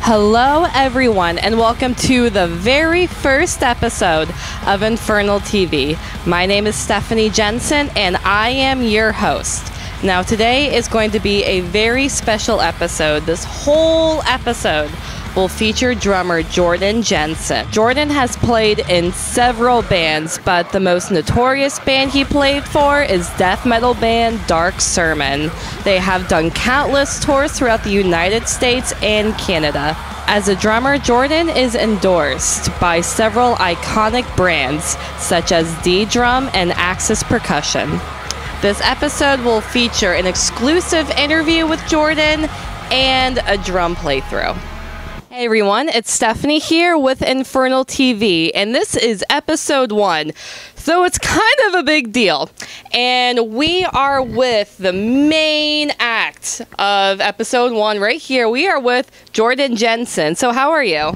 Hello, everyone, and welcome to the very first episode of Infernal TV. My name is Jordan Jensen, and I am your host. Now, today is going to be a very special episode. This whole episode will feature drummer Jordan Jensen. Jordan has played in several bands, but the most notorious band he played for is death metal band Dark Sermon. They have done countless tours throughout the United States and Canada. As a drummer, Jordan is endorsed by several iconic brands such as D-Drum and Axis Percussion. This episode will feature an exclusive interview with Jordan and a drum playthrough. Hey everyone, it's Stephanie here with Infernal TV, and this is episode 1. So it's kind of a big deal. And we are with the main act of episode 1 right here. We are with Jordan Jensen. So how are you?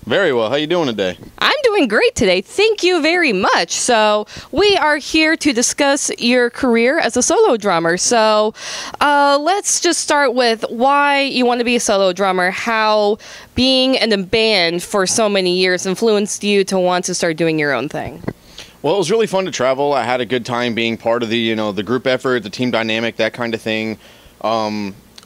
Very well. How you doing today? I'm doing great today. Thank you very much. So we are here to discuss your career as a solo drummer. So let's just start with why you want to be a solo drummer, how being in a band for so many years influenced you to want to start doing your own thing. Well, it was really fun to travel. I had a good time being part of the, the group effort, the team dynamic, that kind of thing.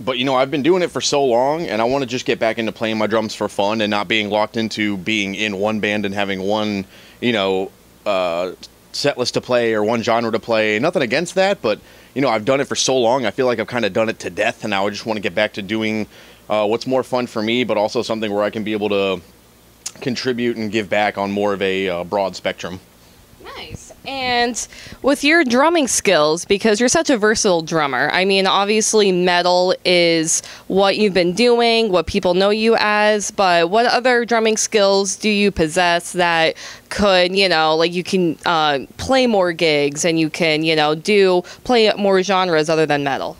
But, I've been doing it for so long, and I want to just get back into playing my drums for fun and not being locked into being in one band and having one, set list to play or one genre to play. Nothing against that, but, I've done it for so long. I feel like I've kind of done it to death, and now I just want to get back to doing what's more fun for me, but also something where I can be able to contribute and give back on more of a broad spectrum. Nice. And with your drumming skills, because you're such a versatile drummer, I mean, obviously metal is what you've been doing, what people know you as, but what other drumming skills do you possess that could, you can play more gigs and you can, play more genres other than metal?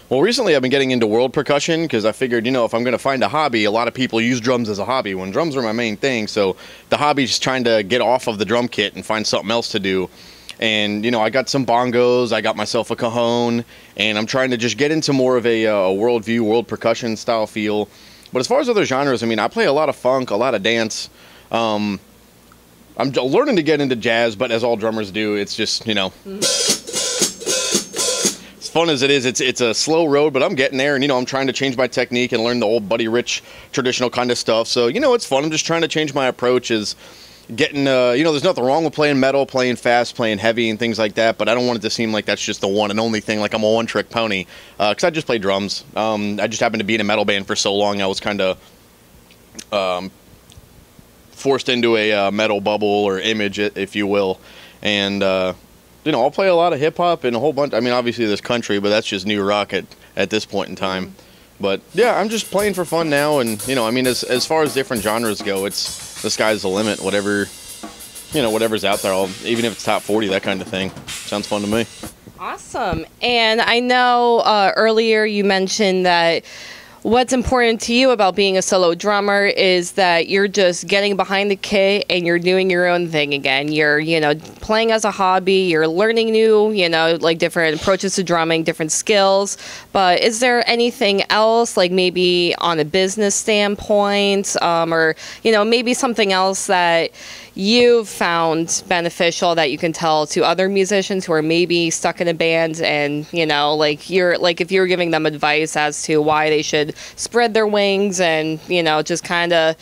Well, recently I've been getting into world percussion because I figured, if I'm going to find a hobby, a lot of people use drums as a hobby when drums are my main thing. So the hobby is trying to get off of the drum kit and find something else to do. And, I got some bongos, I got myself a cajon, and I'm trying to just get into more of a worldview, world percussion style feel. But as far as other genres, I play a lot of funk, a lot of dance. I'm learning to get into jazz, but as all drummers do, it's just, fun as it is, it's a slow road, but I'm getting there, and I'm trying to change my technique and learn the old Buddy Rich traditional kind of stuff. So it's fun. I'm just trying to change my approach. Is getting there's nothing wrong with playing metal, playing fast, playing heavy, and things like that. But I don't want it to seem like that's just the one and only thing. Like I'm a one-trick pony, because I just play drums. I just happened to be in a metal band for so long. I was kind of forced into a metal bubble or image, if you will, and. I'll play a lot of hip-hop and a whole bunch. Obviously there's country, but that's just new rock at this point in time. But, yeah, I'm just playing for fun now. And, as far as different genres go, it's the sky's the limit. Whatever's out there, even if it's top 40, that kind of thing. Sounds fun to me. Awesome. And I know earlier you mentioned that what's important to you about being a solo drummer is that you're just getting behind the kit and you're doing your own thing again. You're, playing as a hobby, you're learning new, different approaches to drumming, different skills. But is there anything else, like maybe on a business standpoint, or, maybe something else that you've found beneficial that you can tell to other musicians who are maybe stuck in a band and, if you're giving them advice as to why they should spread their wings and, just kind of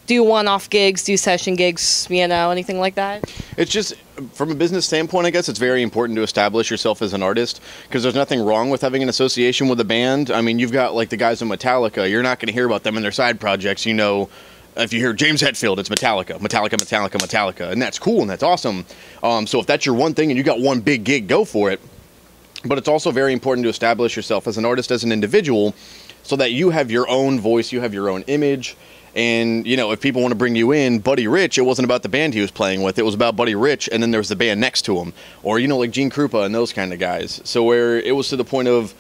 do one-off gigs, do session gigs, anything like that? It's just, from a business standpoint, I guess it's very important to establish yourself as an artist, because there's nothing wrong with having an association with a band. You've got, the guys in Metallica. You're not going to hear about them in their side projects, If you hear James Hetfield, it's Metallica, and that's cool and that's awesome. So if that's your one thing and you got one big gig, go for it. But it's also very important to establish yourself as an artist, as an individual, so that you have your own voice, you have your own image. And, if people want to bring you in, Buddy Rich, it wasn't about the band he was playing with. It was about Buddy Rich, and then there was the band next to him. Or, like Gene Krupa and those kind of guys. So where it was to the point of,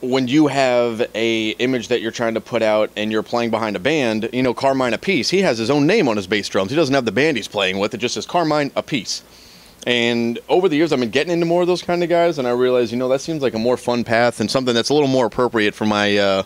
when you have a image that you're trying to put out and you're playing behind a band, Carmine Appice, he has his own name on his bass drums. He doesn't have the band he's playing with. It just says Carmine Appice. And over the years, I've been getting into more of those kind of guys, and I realized, that seems like a more fun path and something that's a little more appropriate for my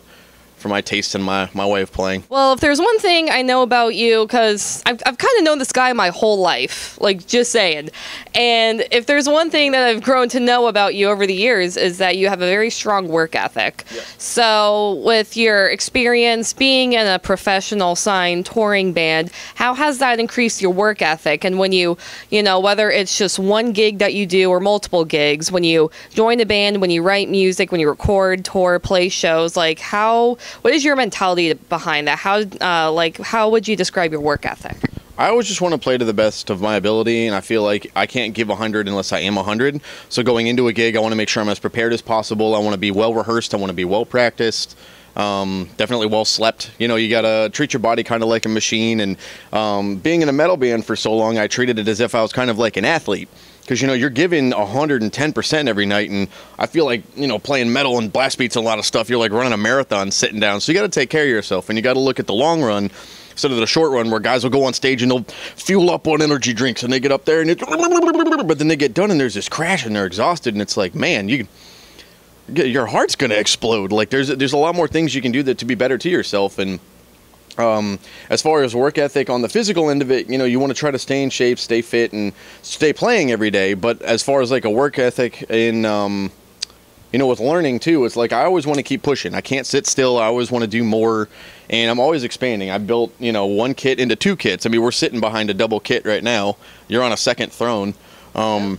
my taste and my way of playing. Well, if there's one thing I know about you, because I've kind of known this guy my whole life, like, just saying. And if there's one thing that I've grown to know about you over the years is that you have a very strong work ethic. Yep. So with your experience being in a professional signed touring band, how has that increased your work ethic? And when you know, whether it's just one gig that you do or multiple gigs, when you join a band, when you write music, when you record, tour, play shows, like, what is your mentality behind that? How would you describe your work ethic? I always just want to play to the best of my ability, and I feel like I can't give 100 unless I am 100. So going into a gig, I want to make sure I'm as prepared as possible. I want to be well rehearsed. I want to be well practiced. Definitely well slept. You know, you gotta treat your body kind of like a machine. And being in a metal band for so long, I treated it as if I was kind of like an athlete. Because, you know, you're giving 110% every night, and I feel like, you know, playing metal and blast beats and a lot of stuff, you're like running a marathon sitting down. So you got to take care of yourself, and you got to look at the long run instead of the short run, where guys will go on stage and they'll fuel up on energy drinks, and they get up there and but then they get done and there's this crash and they're exhausted, and it's like, man, your heart's gonna explode. Like, there's a lot more things you can do to be better to yourself. And as far as work ethic on the physical end of it, you know, you want to try to stay in shape, stay fit, and stay playing every day. But as far as like a work ethic in, you know, with learning too, it's like I always want to keep pushing. I can't sit still. I always want to do more, and I'm always expanding. I built, you know, one kit into two kits. I mean, we're sitting behind a double kit right now. You're on a second throne. I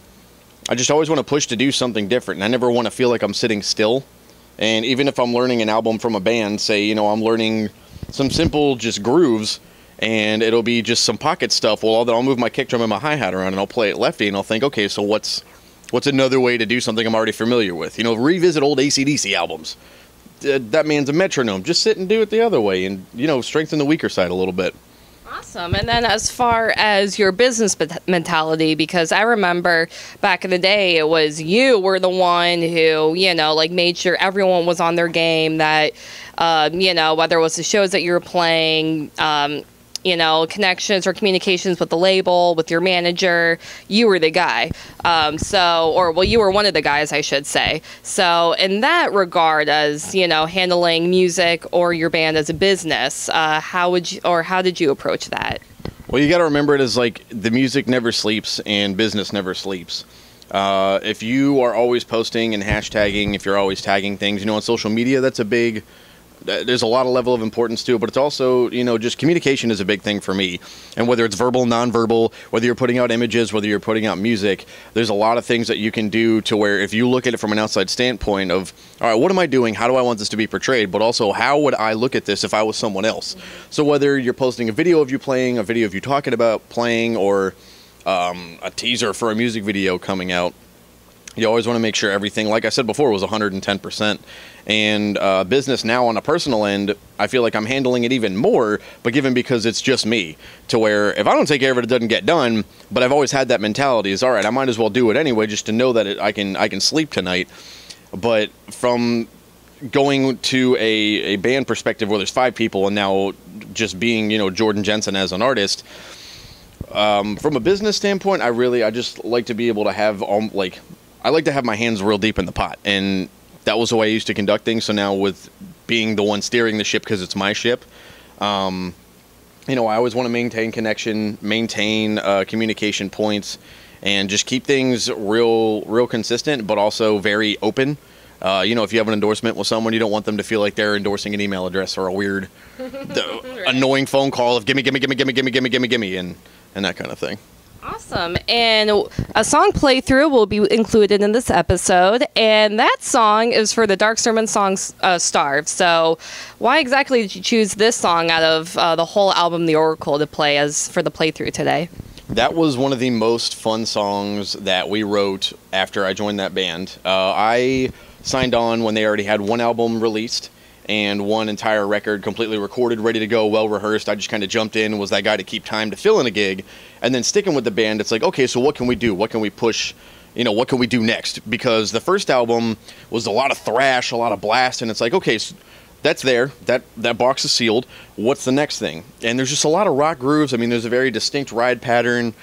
just always want to push to do something different, and I never want to feel like I'm sitting still. And even if I'm learning an album from a band, say, you know, I'm learning some simple just grooves, and it'll be just some pocket stuff. Well, I'll move my kick drum and my hi-hat around, and I'll play it lefty, and I'll think, okay, so what's another way to do something I'm already familiar with? You know, revisit old AC/DC albums. That man's a metronome. Just sit and do it the other way, and, you know, strengthen the weaker side a little bit. Awesome. And then as far as your business mentality, because I remember back in the day, it was you were the one who, you know, like, made sure everyone was on their game, that, you know, whether it was the shows that you were playing, you know, connections or communications with the label, with your manager, you were the guy. You were one of the guys, I should say. So in that regard, as, you know, handling music or your band as a business, how did you approach that? Well, you got to remember it as like the music never sleeps and business never sleeps. If you are always posting and hashtagging, if you're always tagging things, you know, on social media, there's a lot of level of importance to it, but it's also, you know, just communication is a big thing for me. And whether it's verbal, nonverbal, whether you're putting out images, whether you're putting out music, there's a lot of things that you can do to where if you look at it from an outside standpoint of, all right, what am I doing? How do I want this to be portrayed? But also, how would I look at this if I was someone else? So whether you're posting a video of you playing, a video of you talking about playing, or a teaser for a music video coming out, you always want to make sure everything, like I said before, was 110%. And business now on a personal end, I feel like I'm handling it even more, but because it's just me, to where if I don't take care of it, it doesn't get done. But I've always had that mentality is, all right, I might as well do it anyway, just to know that I can sleep tonight. But from going to a band perspective where there's 5 people, and now just being, you know, Jordan Jensen as an artist, from a business standpoint, I just like to be able to have I like to have my hands real deep in the pot, and that was the way I used to conduct things. So now with being the one steering the ship, because it's my ship, you know, I always want to maintain connection, maintain communication points, and just keep things real consistent, but also very open. You know, if you have an endorsement with someone, you don't want them to feel like they're endorsing an email address or a weird, annoying phone call of gimme, and that kind of thing. Awesome. And a song playthrough will be included in this episode, and that song is for the Dark Sermon song Starve. So why exactly did you choose this song out of the whole album The Oracle to play as for the playthrough today? That was one of the most fun songs that we wrote after I joined that band. I signed on when they already had one album released and one entire record completely recorded, ready to go, well rehearsed. I just kind of jumped in, was that guy to keep time to fill in a gig. And then sticking with the band, it's like, okay, so what can we do? What can we push? You know, what can we do next? Because the first album was a lot of thrash, a lot of blast, and it's like, okay, so that's there. That box is sealed. What's the next thing? And there's just a lot of rock grooves. I mean, there's a very distinct ride pattern.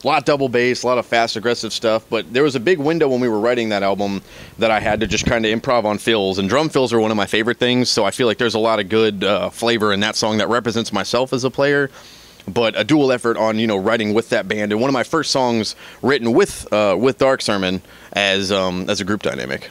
A lot of double bass, a lot of fast, aggressive stuff. But there was a big window when we were writing that album that I had to just kind of improv on fills. And drum fills are one of my favorite things, so I feel like there's a lot of good flavor in that song that represents myself as a player. But a dual effort on, you know, writing with that band. And one of my first songs written with Dark Sermon as a group dynamic.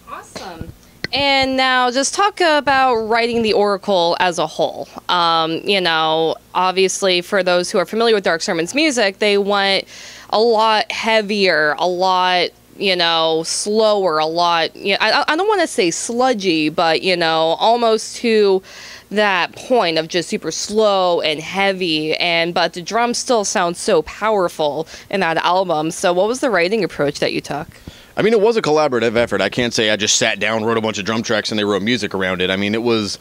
Awesome. And now just talk about writing the Oracle as a whole. You know, obviously for those who are familiar with Dark Sermon's music, they want a lot heavier, a lot, you know, slower, a lot, you know, I don't want to say sludgy, but, you know, almost to that point of just super slow and heavy, but the drums still sound so powerful in that album. So what was the writing approach that you took? I mean, it was a collaborative effort. I can't say I just sat down, wrote a bunch of drum tracks, and they wrote music around it. I mean, it was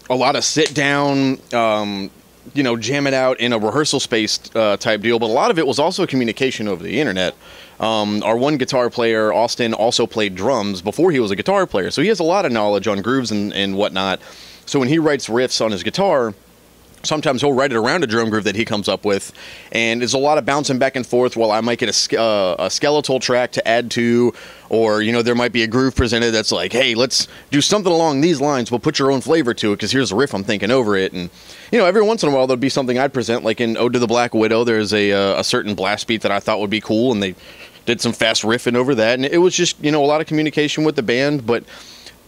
a lot of sit down, you know, jam it out in a rehearsal space type deal, but a lot of it was also communication over the internet. Our one guitar player, Austin, also played drums before he was a guitar player, so he has a lot of knowledge on grooves and whatnot. So when he writes riffs on his guitar, sometimes he'll write it around a drum groove that he comes up with, and there's a lot of bouncing back and forth while I might get a skeletal track to add to, or, you know, there might be a groove presented that's like, hey, let's do something along these lines, we'll put your own flavor to it, because here's a riff I'm thinking over it. And, you know, every once in a while there'll be something I'd present, like in Ode to the Black Widow, there's a certain blast beat that I thought would be cool, and they did some fast riffing over that, and it was just, you know, a lot of communication with the band. But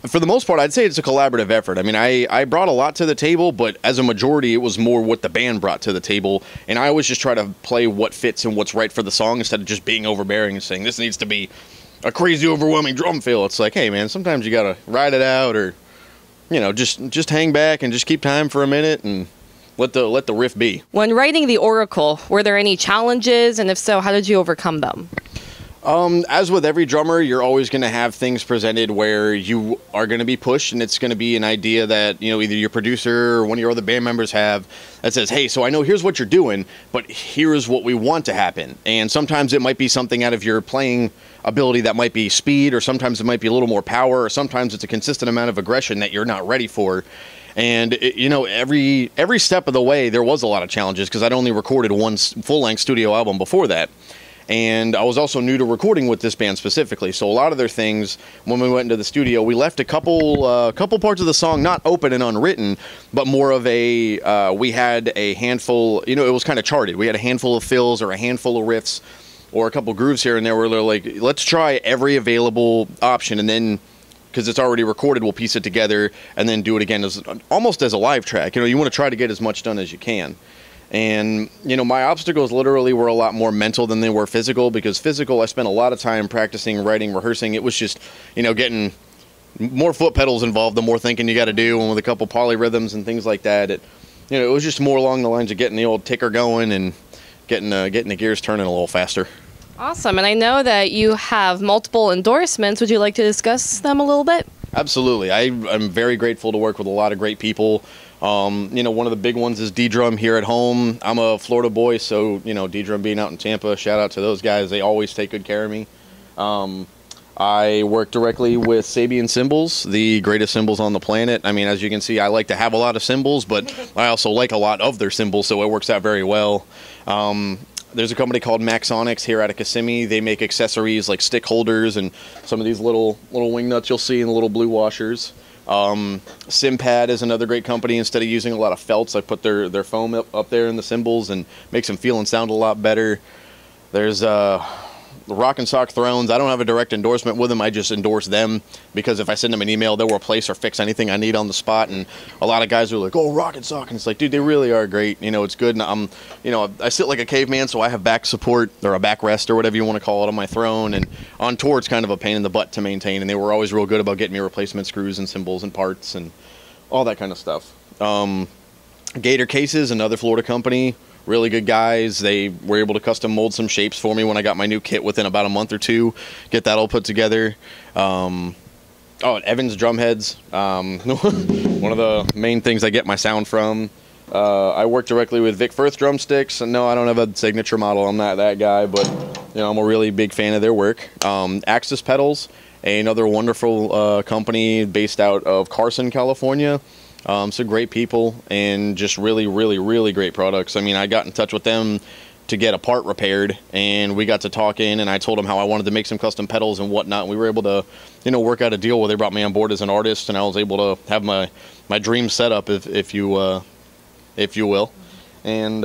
for the most part, I'd say it's a collaborative effort. I mean, I brought a lot to the table, but as a majority, it was more what the band brought to the table. And I always just try to play what fits and what's right for the song instead of just being overbearing and saying, this needs to be a crazy, overwhelming drum fill. It's like, hey, man, sometimes you got to ride it out, or, you know, just hang back and just keep time for a minute and let the riff be. When writing the Oracle, were there any challenges? And if so, how did you overcome them? As with every drummer, you're always going to have things presented where you are going to be pushed, and it's going to be an idea that, you know, either your producer or one of your other band members have that says, hey, so I know here's what you're doing, but here's what we want to happen. And sometimes it might be something out of your playing ability that might be speed, or sometimes it might be a little more power, or sometimes it's a consistent amount of aggression that you're not ready for. And, you know, every step of the way, there was a lot of challenges, because I'd only recorded one full-length studio album before that. And I was also new to recording with this band specifically, so a lot of their things, when we went into the studio, we left a couple parts of the song not open and unwritten, but more of a, we had a handful, you know, it was kind of charted. We had a handful of fills or a handful of riffs or a couple grooves here and there where they're like, let's try every available option, and then, because it's already recorded, we'll piece it together and then do it again as almost as a live track. You know, you want to try to get as much done as you can. And, you know, my obstacles literally were a lot more mental than they were physical, because physical, I spent a lot of time practicing, writing, rehearsing. It was just, you know, getting more foot pedals involved, the more thinking you got to do, and with a couple polyrhythms and things like that. It was just more along the lines of getting the old ticker going and getting the gears turning a little faster. Awesome. And I know that you have multiple endorsements. Would you like to discuss them a little bit? Absolutely. I'm very grateful to work with a lot of great people. You know, one of the big ones is D-Drum here at home. I'm a Florida boy, so, you know, D-Drum being out in Tampa, shout out to those guys. They always take good care of me. I work directly with Sabian cymbals, the greatest cymbals on the planet. I mean, as you can see, I like to have a lot of cymbals, but I also like a lot of their cymbals, so it works out very well. There's a company called Maxonics here out of Kissimmee. They make accessories like stick holders and some of these little wing nuts you'll see in the little blue washers. Simpad is another great company. Instead of using a lot of felts, I put their foam up there in the cymbals and makes them feel and sound a lot better. There's the Rock and Sock Thrones. I don't have a direct endorsement with them. I just endorse them because if I send them an email, they'll replace or fix anything I need on the spot. And a lot of guys are like, oh, Rock and Sock. And it's like, dude, they really are great. You know, it's good. And I sit like a caveman, so I have back support or a backrest or whatever you want to call it on my throne. And on tour, it's kind of a pain in the butt to maintain. And they were always real good about getting me replacement screws and cymbals and parts and all that kind of stuff. Gator Cases, another Florida company. Really good guys. They were able to custom mold some shapes for me when I got my new kit within about a month or two. Get that all put together. Evans Drumheads. One of the main things I get my sound from. I work directly with Vic Firth drumsticks. No, I don't have a signature model. I'm not that guy, but I'm a really big fan of their work. Axis Pedals, another wonderful company based out of Carson, California. Some great people and just really, really, really great products. I mean, I got in touch with them to get a part repaired, and we got to talking, and I told him how I wanted to make some custom pedals and whatnot, and we were able to, you know, work out a deal where they brought me on board as an artist, and I was able to have my dream setup, if you will. And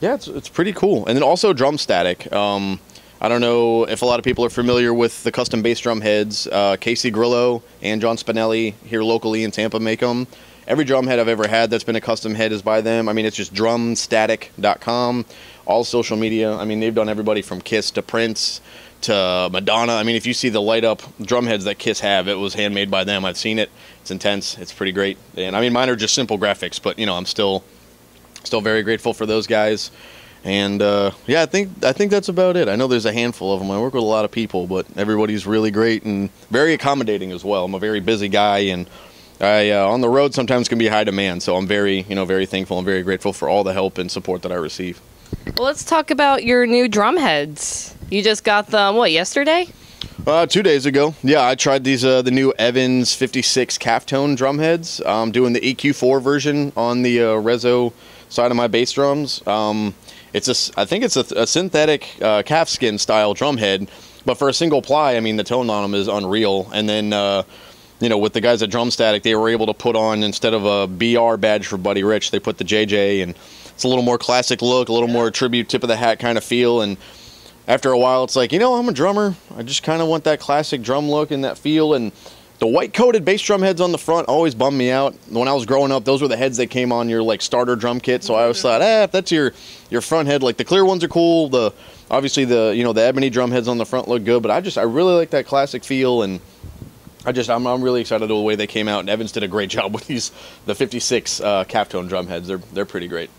yeah, it's pretty cool. And then also drum static. I don't know if a lot of people are familiar with the custom bass drum heads. Casey Grillo and John Spinelli here locally in Tampa make them. Every drum head I've ever had that's been a custom head is by them. I mean, it's just drumstatic.com. All social media. I mean, they've done everybody from Kiss to Prince to Madonna. I mean, if you see the light up drum heads that Kiss have, it was handmade by them. I've seen it. It's intense. It's pretty great. And I mean, mine are just simple graphics, but you know, I'm still very grateful for those guys. And yeah, I think that's about it. I know there's a handful of them. I work with a lot of people, but everybody's really great and very accommodating as well. I'm a very busy guy, and I on the road sometimes can be high demand. So I'm very thankful and very grateful for all the help and support that I receive. Well, let's talk about your new drum heads. You just got them, what, yesterday? 2 days ago. Yeah, I tried these the new Evans 56 calf tone drum heads. I'm doing the EQ4 version on the Rezo side of my bass drums. I think it's a synthetic calf skin style drum head, but for a single ply, I mean, the tone on them is unreal. And then, you know, with the guys at Drum Static, they were able to put on, instead of a BR badge for Buddy Rich, they put the JJ, and it's a little more classic look, a little more tribute, tip of the hat kind of feel. And after a while, it's like, you know, I'm a drummer. I just kind of want that classic drum look and that feel. And the white-coated bass drum heads on the front always bummed me out. When I was growing up, those were the heads that came on your, like, starter drum kit. So I always thought, if that's your front head, like, the clear ones are cool. Obviously, the ebony drum heads on the front look good. But I really like that classic feel, and I'm really excited the way they came out. And Evans did a great job with the 56 calf tone drum heads. They're pretty great.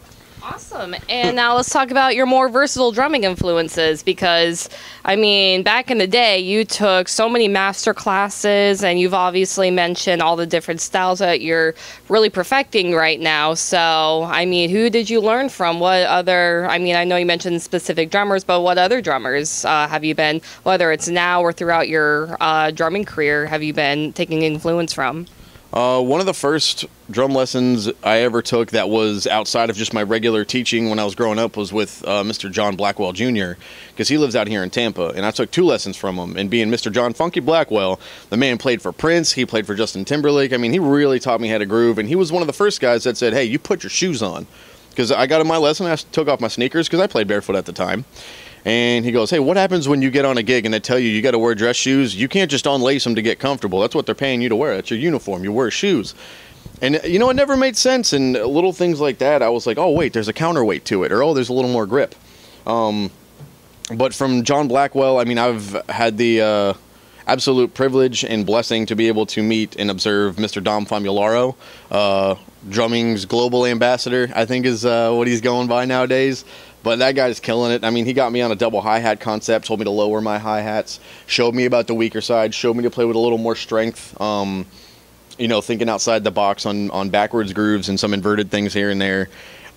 Awesome. And now let's talk about your more versatile drumming influences, because, I mean, back in the day, you took so many master classes, and you've obviously mentioned all the different styles that you're really perfecting right now. So, I mean, who did you learn from? What other, I mean, I know you mentioned specific drummers, but what other drummers have you been, whether it's now or throughout your drumming career, have you been taking influence from? One of the first drum lessons I ever took that was outside of just my regular teaching when I was growing up was with Mr. John Blackwell Jr., because he lives out here in Tampa, and I took 2 lessons from him. And being Mr. John Funky Blackwell, the man played for Prince, he played for Justin Timberlake. I mean, he really taught me how to groove, and he was one of the first guys that said, hey, you put your shoes on. Because I got in my lesson, I took off my sneakers because I played barefoot at the time. And he goes, hey, what happens when you get on a gig and they tell you got to wear dress shoes? You can't just unlace them to get comfortable. That's what they're paying you to wear. That's your uniform. You wear shoes. And, you know, it never made sense. And little things like that, I was like, oh, wait, there's a counterweight to it. Or, oh, there's a little more grip. But from John Blackwell, I mean, I've had the absolute privilege and blessing to be able to meet and observe Mr. Dom Famularo, drumming's global ambassador, I think is what he's going by nowadays. But that guy's killing it. I mean, he got me on a double hi-hat concept, told me to lower my hi-hats, showed me about the weaker side, showed me to play with a little more strength, you know, thinking outside the box on backwards grooves and some inverted things here and there.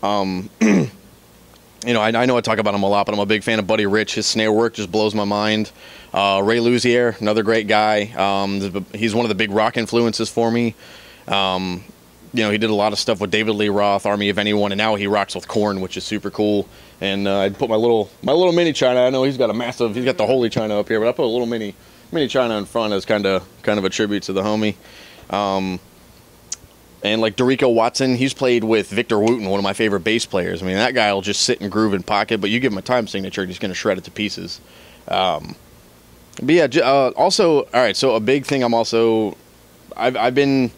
You know, I know I talk about him a lot, but I'm a big fan of Buddy Rich. His snare work just blows my mind. Ray Luzier, another great guy. He's one of the big rock influences for me. You know, he did a lot of stuff with David Lee Roth, Army of Anyone, and now he rocks with Korn, which is super cool. And I put my little mini China. I know he's got the Holy China up here, but I put a little mini China in front as kind of a tribute to the homie. And like Dorico Watson, he's played with Victor Wooten, one of my favorite bass players. I mean, that guy will just sit and groove in pocket, but you give him a time signature and he's going to shred it to pieces. But yeah, also, all right, so a big thing I've been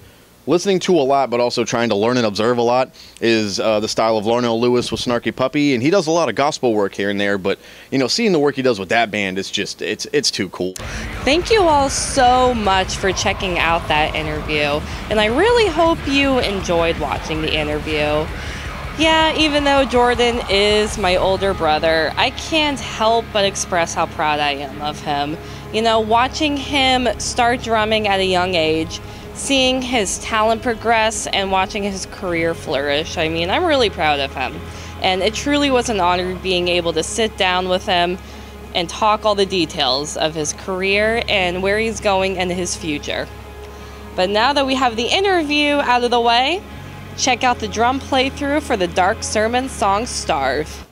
listening to a lot, but also trying to learn and observe a lot, is the style of Larnell Lewis with Snarky Puppy, and he does a lot of gospel work here and there, but, you know, seeing the work he does with that band, it's just, it's too cool. Thank you all so much for checking out that interview, and I really hope you enjoyed watching the interview. Yeah, even though Jordan is my older brother, I can't help but express how proud I am of him. You know, watching him start drumming at a young age, seeing his talent progress, and watching his career flourish. I mean, I'm really proud of him. And it truly was an honor being able to sit down with him and talk all the details of his career and where he's going and his future. But now that we have the interview out of the way, check out the drum playthrough for the Dark Sermon song Starve.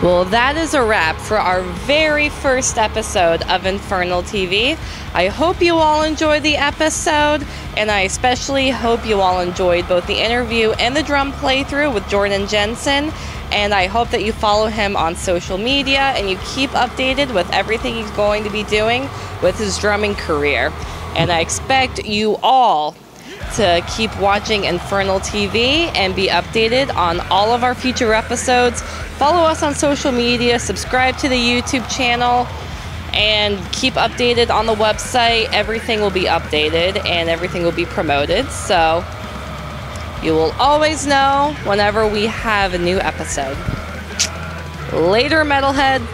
Well, that is a wrap for our very first episode of Infernal TV. I hope you all enjoyed the episode, and I especially hope you all enjoyed both the interview and the drum playthrough with Jordan Jensen. And I hope that you follow him on social media and you keep updated with everything he's going to be doing with his drumming career. And I expect you all to keep watching Infernal TV and be updated on all of our future episodes. Follow us on social media, subscribe to the YouTube channel, and keep updated on the website. Everything will be updated and everything will be promoted, so you will always know whenever we have a new episode. Later, Metalhead.